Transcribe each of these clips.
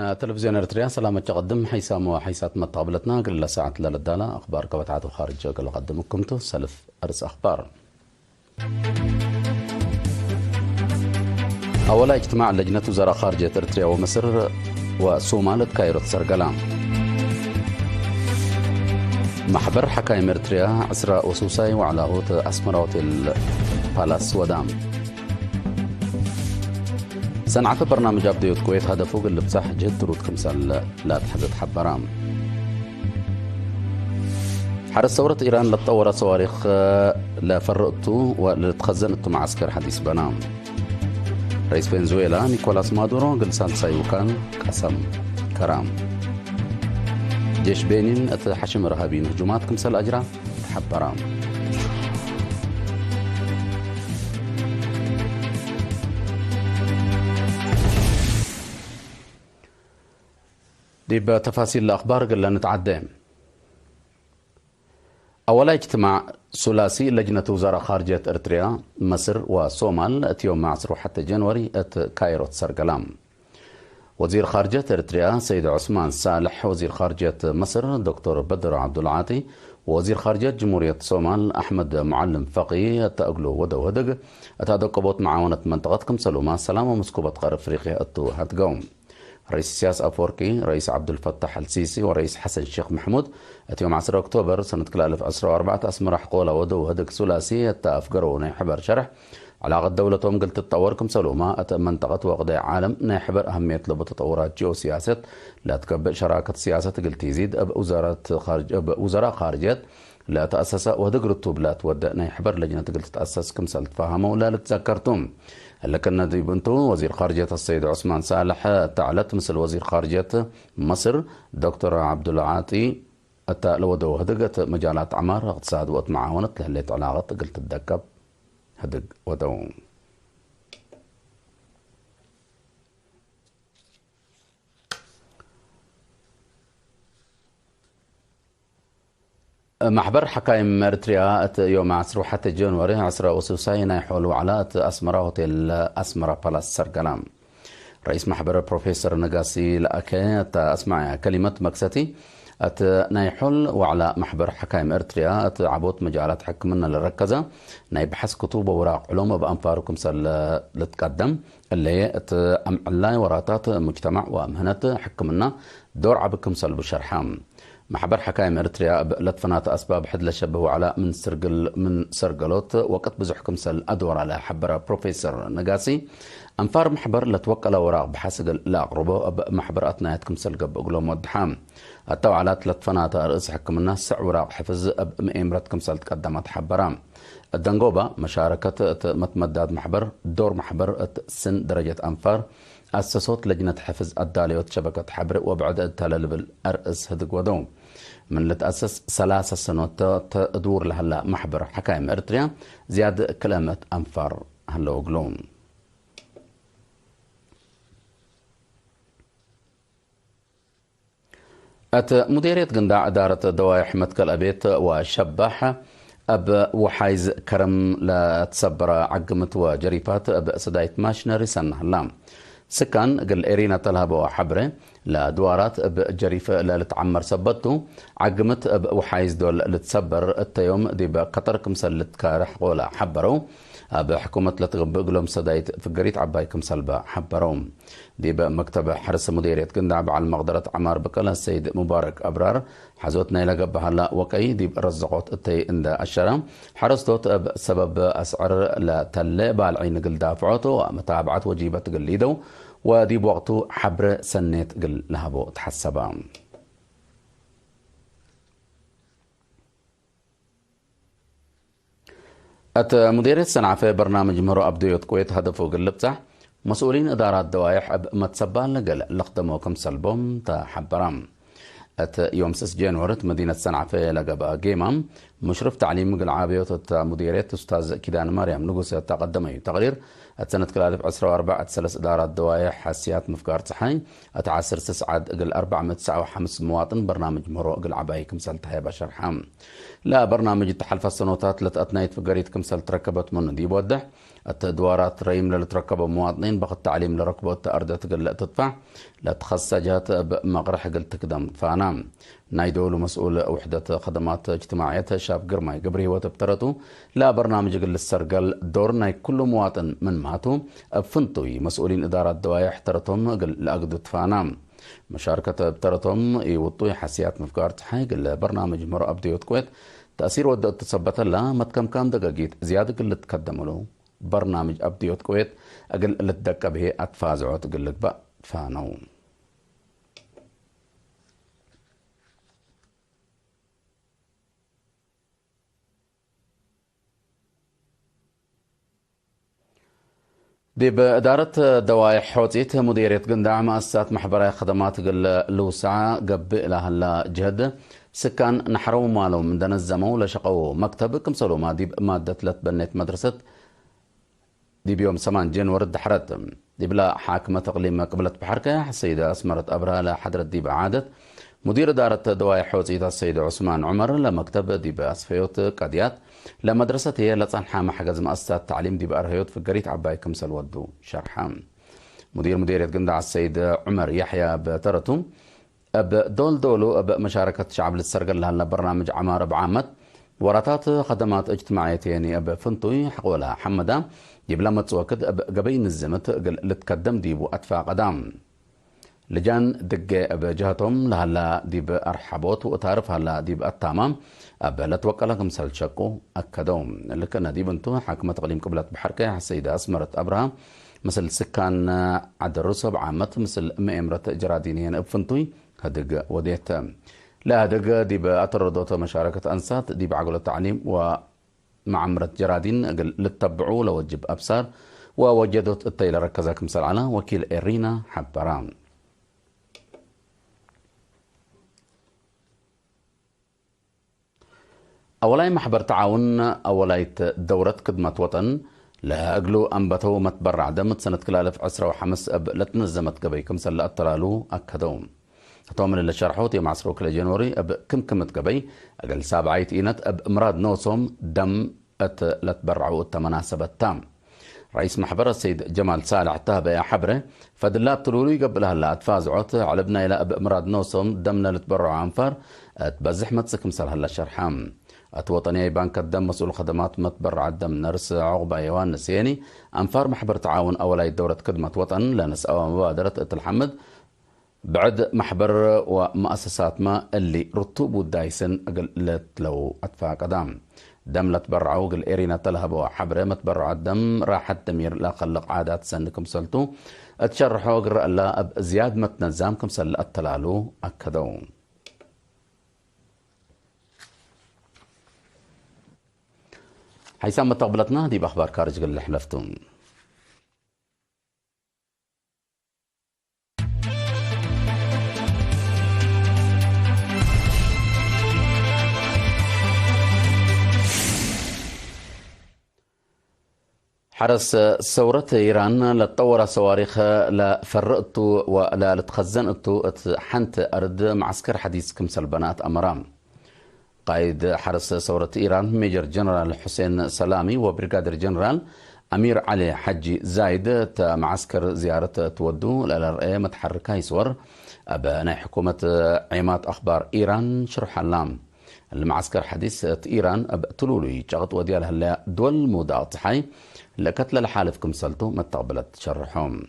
من تلفزيون ارتريا سلامة تقدم حيسام وحيسات متقابلتنا قل ساعة للدالة أخبار كبتعات وخارج قل قدمكم سلف أرس أخبار. أولا اجتماع لجنة وزراء خارجية ارتريا ومصر وصومال كايرو سرقلام. محبر حكايم ارتريا عسرا وسوساي وعلاهوت أسمراوت البالاس ودام. صنعت برنامج أبديوت كويت هدفه قل بصح جهد روت كمسال لا تحدث حبرام. حرس ثورة إيران لتطور صواريخ لفرقته ولتخزنته معسكر حديث بنام. رئيس فنزويلا نيكولاس مادورو قل سالساي وكان قسم كرام. جيش بينين حشم إرهابيين هجومات كمسال أجرا حبرام. دي بتفاصيل الأخبار قلنا نتعدى. أولا اجتماع ثلاثي لجنة وزراء خارجية إرتريا مصر وصومال يوم 10 حتى جانوري كايرو سرقلام. وزير خارجية إرتريا سيد عثمان صالح، وزير خارجية مصر دكتور بدر عبد العاطي، وزير خارجية جمهورية الصومال أحمد معلم فقيه تأقلو ودو هدق أتادقبوت معاونة منطقتكم سلوما سلام ومسكوبة قارب أفريقيا هتقوم. رئيس السياسة أفوركي، رئيس عبد الفتاح السيسي، ورئيس حسن الشيخ محمود يوم 10 أكتوبر سنة 2014 أسمر حقولا ودو هدق ثلاثي أفقروا نيحبر شرح علاقة دولتهم قلت تطوركم سلوما منطقة وقضاء عالم نيحبر أهمية لبو تطورات جيوسياسة لا تكبر شراكة سياسة قلت يزيد وزراء خارجية لا تأسس وهدق رتوب لا تودأ نيحبر لجنة قلت تأسس كم سال تفاهموا ولا لتذكرتم. لكن دي بنتو وزير خارجية السيد عثمان صالح تعلت مثل وزير خارجية مصر دكتور عبد العاطي لودو هدقت مجالات عمار اقتصاد وقت معاونة لهليت علاقة قلت الدكب هدق ودو. محبر حكايم ارتريا يوم 10 حتى جانوري 10 وسوساينا يحولوا على أسمرا هوتيل أسمرا بالاس سرقلام. رئيس محبر بروفيسور نقاسي لأكي أسمع كلمة مكستي نايحول وعلى محبر حكايم ارتريا عبوت مجالات حكمنا للركزة نايبحث كتب ووراق علوم بأنفاركم لتقدم اللي أمعلاي وراتات مجتمع وأمهنات حكمنا دور عبكم بشرحام. محبر حكايم ارتريا لتفنات اسباب حد شبهوا على من سرقلوت وقت بزحكم سل ادور على حبر بروفيسور نقاسي انفار محبر لتوكل وراق بحسق لا قربو محبر اتنايتكم سل قبقلو مدحام التوعلات لتفنات رئيس حكم الناس سع وراق حفظ مئمرتكم سل تقدمت حبرام. الدنقوبة مشاركة متمدد محبر دور محبر سن درجة انفار أسسوت لجنة حفظ الداليوت شبكة حبر وبعد التلالب أرئس هدق ودوم من اللي تأسس 3 سنوات تدور لهلا محبر حكايم إرتريا زيادة كلمة أنفار هلا وقلوم. مديرية قنداع إدارة دوايح متكل أبيت وشباح أب وحايز كرم لا تسبر عقمت وجريفات أب سدايت ماشنري سنة هلام. سكان قل إيرينا تلهب وحبره لدوارات بجريفة لتعمر سبتو عقمت وحايز دول لتسبر التيوم دي بقطر كمسل لتكارح ولا حبرو بحكومة لتغبق لهم سدايت في قريت عباي كمسل بحبرو دي بمكتب حرس مديرية قندعب على المقدرة عمار بكلا السيد مبارك أبرار حزوتنا يلقب هلا وكي دي رزقوت التي عند الشرم حرستوت بسبب أسعر لتل بالعين قل دافعوتو ومتابعة وجيبة قل ليدو ودي بوقتو حبر سنت قل لهبو تحسبا. مديرية صنعاء في برنامج مرو أبديوت كويت هدفه قل بتاع مسؤولين إدارات دوايح متسبان لقل لقدموكم سلبهم تحبرام. يوم 6 جانوري مدينة صنعاء في لقبا جيمام مشرف تعليم قل عابيوت مديرية أستاذ كيدان مريم نقص تقدمي تقرير سنة كلالف 14 3 إدارات دوايح حاسيات مفكار صحي أتعسر تسعد أقل 495 مواطن برنامج مرو أقل عباي كمسال تهي بشر حام لا برنامج التحالف السنوات لتأتنايت في قريت كمسال تركبت من دي بودح التدوارات ريم لتركب مواطنين بقى التعليم لركبوا التأردة تقل تدفع لا تخصجات بمقرح قل تقدم فانام نايدول مسؤول وحدة خدمات اجتماعية شاب قرماي قبري وتبترتو لا برنامج قل السرقل دور ناي كل مواطن من ماتو فنتوي مسؤولين إدارة دوايح ترتهم قل لأقدو فانام مشاركة بترتهم يوطوي حسيات مفكار تحاق برنامج مرأة بديوت كويت تأثير ودى تثبت الله متكم كام دقاقيت زيادة قل تقدموا له برنامج أبديوت كويت أقل لتدك به أتفازعوا تقل لك بقى فانو دي بإدارة دوايح حوتيت مديرية قنداع مؤسسات محبرة خدمات قل لوسعة قب لها الجهد سكان نحرو مالو من دن الزمو لشقو مكتب كمسلو ما دي مادة لتبنيت مدرسة دي بيوم 8 جنوري الدحرت دي بلا حاكمة تقليم قبلت بحركة السيدة أسمرت أبرها لحضرة دي بعادت مدير إدارة دوايح حوتيت السيد عثمان عمر لمكتب دي بأسفيوت قاديات لمدرسة هي لتصنحها محجز مؤسسات تعليم دي بأرهيوت في قريت عباي كمسل ودو شرحام مديرية قنداع السيد عمر يحيى بترتم أب دولو أب مشاركة شعب للسرقل لها برنامج عمارة بعامة ورطات خدمات اجتماعية يعني أب فنطوي حقولها حمدا يبلا متسوكد أب قبين الزمت لتقدم ديبو أدفع قدام لجان دقة أب جهتهم لهلا ديب أرحبوت وتعرف هلا ديب التمام أب لا توكل كمسل شقو أكدوم لكن ديب انتو حاكمة تقليم قبلت بحركة السيدة أسمرت أبرها مثل سكان عد الرسب عامة مثل مئمرة جرادينيين أبفنطوي هدق وديت لا هدق دي بأتردوت مشاركة أنسات دي بعقل التعليم ومعمرة جرادين للتبعو لوجب أبصار ووجدت التيلة ركزا كمسل على وكيل إيرينا حبران أولاي محبر تعاون أولاي دورة خدمة وطن لا أقلو أنبتو متبرع دمت سنة كلالف عسرة وحمس أب لتنزمت قبي كمسل لأطرالو أكدوم تومن اللي شرحوت يوم عصرو كل جنوري أب كمت قبي أقل سابعيت إينت أب مراد نوصم دم أت لتبرعو التمناسبة التام رئيس محبرة السيد جمال سالع تهبة يا حبره فدلاب طلولي قبل هلا تفازعت على بنا إلى أب مراد نوصم دمنا لتبرعو أنفر تبزحمت سكمسل هلا شرحام وطنية بنك الدم مسؤول خدمات متبرع الدم نرس عقبة يوان نسياني أنفار محبر تعاون أولاي دورة خدمة وطن لنس أو مبادرة الحمد بعد محبر ومؤسسات ما اللي رطوبوا دايسن أقل لو أدفع قدام دم لتبرعوا قل إيرينا تلهب وحبر متبرع الدم راح التمير لا خلق عادات سنكم سلتو اتشرحوا قرأ لا أب زياد متنزامكم سل التلالو أكدو حيث متقبلتنا دي بأخبار كارج قل حلفتون حرس ثورة إيران لتطور صواريخ لفرقت ولا لتخزنت حنت أرد معسكر حديث كمسل بنات أمرام قائد حرس ثورة إيران ميجر جنرال حسين سلامي وبريغادير جنرال أمير علي حجي زايد معسكر زيارة تودو LRA متحركة يسور أبناء حكومة عماد أخبار إيران شرح اللام المعسكر حديث إيران تلولي شغط وديال هلا دول مودات حي لكتل الحالف كمسلتو متقبلت شرحهم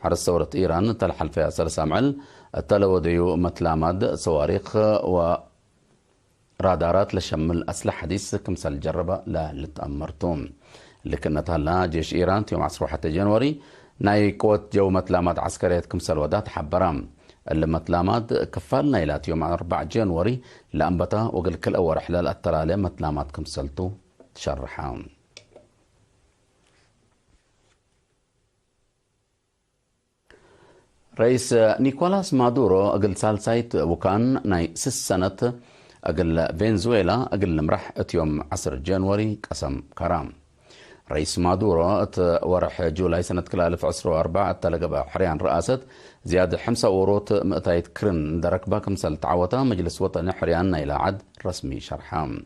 حرس ثورة إيران تلحل فيها سامعل تلوديو متلامد صواريخ ورادارات لشمل أسلحة حديث كمسل جربة لا لتأمرتم لكن هلا جيش إيران يوم 10 جنوري ناي قوة جو متلامد عسكرية كمسل ودات حبرام اللي متلامد كفال نايلات يوم 4 جنوري لأنبتا وقل كل أول حلال الترالي متلامد كمسلتو تشرحهم رئيس نيكولاس مادورو أقل سالسايت وكان ناي 6 سنة أقل فنزويلا أقل مرح يوم 10 جنوري قسم كرام رئيس مادورو ورح جولاي سنة 2024 تلقى حريان رئاسة زيادة 5 أوروت مئتايت كرن دركبا كمسل تعوتا مجلس وطني حريان إلى عد رسمي شرحام.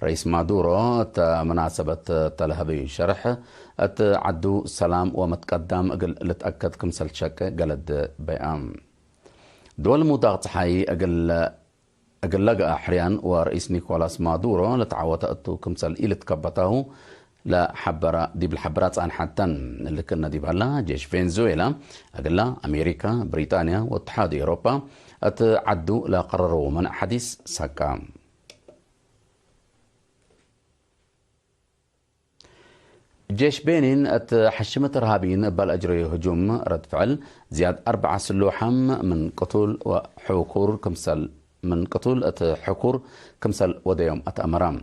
رئيس مادورو مناسبة تلهبي شرح عدو سلام ومتقدم لتأكد كمسل شك قلد بيام دول مضاغط حي أقل لقى حريان ورئيس نيكولاس مادورو لتعوتا أتو كمسل إلى تكبته لا حبرة دي بالحبرات عن حتى اللي كنا دي بهلا جيش فنزويلا أقل أمريكا بريطانيا واتحاد أوروبا أتعدوا لا قرروا منع حديث ساكا. جيش بنين حشمت إرهابيين بالأجري هجوم رد فعل زياد 4 سلوحا من قتل وحكور كمسل من قتل حكور كمسل وديوم أتأمرام.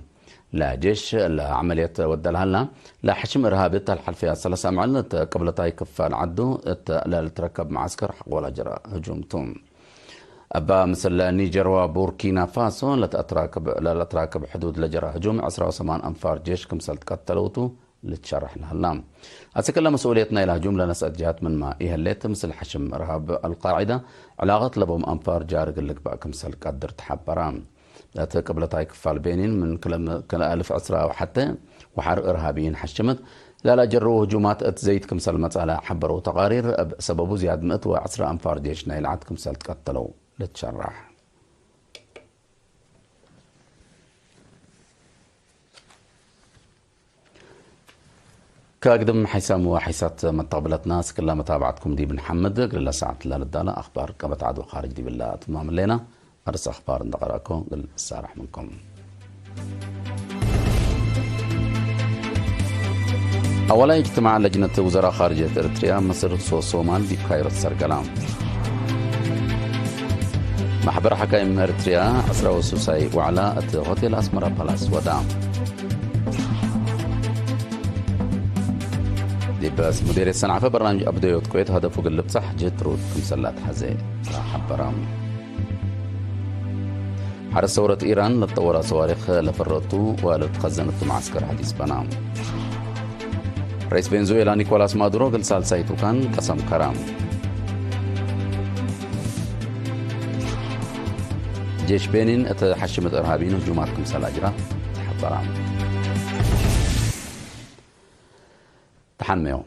لا جيش العملية ودلها لنا لا حشم إرهابي الحل فيها 3 معلنة قبل تاي كفال عدو لا تركب معسكر حق ولا جرى هجومتهم. أبا مثل نيجر وبوركينا فاسو لا تراكب حدود لجرى هجوم 10 أنفار جيش كمسل تقتلوتو لتشرح لها اللام. أتكلم مسؤوليتنا إلى هجوم لنسأل جهات من ما إيهليت مثل حشم إرهاب القاعدة علاقة لبهم أنفار جارق اللي بقى كمسل قدر تحبرام. لا قبل تاي كفال بينين من كل 1000 عسرة أو حتى وحرق إرهابيين حشمت لا جروا هجومات زيت كمسل مسألة حبروا تقارير سببوا زياد 110 أنفار جيشنا يلعد كمسل تقتلوا لتشرح. كأقدم حيسام وحيسات متقبلت ناس كلها متابعتكم دي بن محمد قل ساعة للدالة أخبار قبت عدو خارج دي بالله تمام الليلة أرس أخبار ندقراكم قل السارح منكم. أولا اجتماع لجنة وزراء خارجية إريتريا مصر صومال دي بخير السرقلام. محبر حكايم إريتريا أسرى وسوساي وعلاء هوتيل أسمرا بالاس ودام. بس مدير الصنعة في برنامج أبديوت كويت هدفه قلب صح جت رود كمسلات حزي حبرام. حرس ثورة إيران لتطور صواريخ لفرطو ولتخزنت معسكر حديث بنام. رئيس فنزويلا نيكولاس مادورو قل سال سايتو كان قسم كرام. جيش بنين اتحشمت إرهابيين هجومات كمسل أجرا حبرام. تحميو